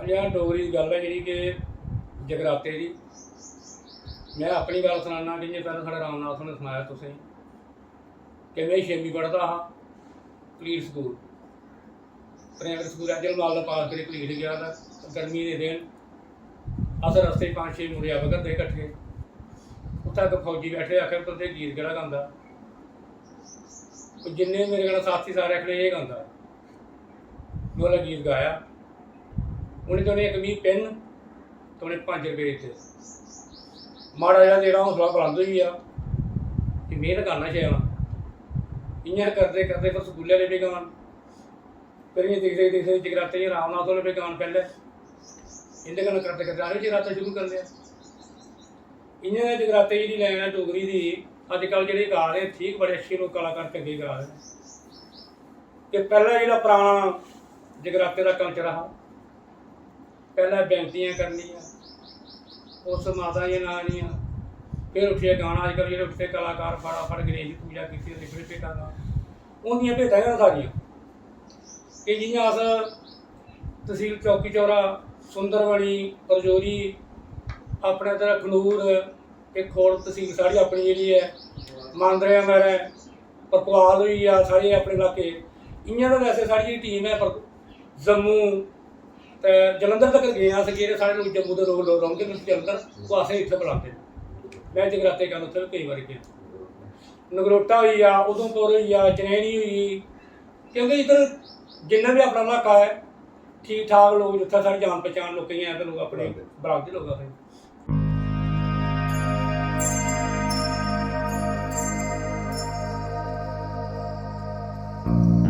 यार डोगरी की गल है जी कि जगराते की मैं अपनी गल सुनाना कि जियां पहले साढ़े रामनाथ ने सुनाया तुसें कि मैं 6वीं पढ़दा हा कलीट स्कूल प्राइमरी स्कूल अज्जल माल पास करी कलीट गया था गर्मी के दिन अस रस्ते 5-6 मुड़े आवा करदे कट्ठे उत्थै इक फौजी बैठे आखे तुंदे गीत केह्ड़ा गांदा जिन्ने मेरे कन्नै साथी सारे आखने एह् गांदा में ओह्दा गीत गाया उ'नें ते उ'नें इक मिगी पेन ते उ'नें 5 रपेऽ दित्ते माड़ा जेहा तेरा हौसला बुलंद होई गेआ कि में ते गाना शैल इ'यां करदे करदे फिर स्कूलै आह्ले बी गान फिर इ'यां दिखदे दिखदे जगराते च रामनाथ होरें बी गान पैह्लें इं'दे कन्नै करदे करदे असें जगराता शुरू करी लेआ इ'यां गै जगराते दी जेह्ड़ी लैन ऐ डोगरी दी अजकल जेह्ड़े गा दे ठीक बड़े अच्छे लोग कलाकार चंगे गा दे कि पैह्ला जेह्ड़ा पराना जगराते दा कल्चर हा पैह्लें बेनतियां करनियां उस माता दियां नां दियां फिर उट्ठियै गाना अजकल जेह्ड़े उठदे कलाकार फटाफट गणेश दी पूजा कीती लिखड़े भेटां गा उंदियां भेटां गै सारियां कि जियां अस तहसील चौकी चौरा सुंदरबनी रजौरी अपने इधर अखनूर एक खोड़ तहसील साढ़ी अपनी जेह्ड़ी है मांदरेआ मैरै पकवाल होई गेआ साढ़े अपने इलाके इ'यां ते वैसे साढ़ी जेह्ड़ी टीम है जम्मू ते जलंधर तक गे अस जेह्ड़े साढ़े लोग जम्मू दे लोग रौंह्दे न जलंधर ओह् असें इत्थै बुलांदे मैं जगराते गल उत्थै बी केईं बारी गेआ नगरोटा होई गेआ उधमपुर होई गेआ चनैनी होई गेई क्योंकि इद्धर जिन्ना भी अपना इलाका है ठीक ठाक लोग जित्थै साढ़ी जान पहचान लोकें दी है ते लोग अपने बराबरी लोग असें you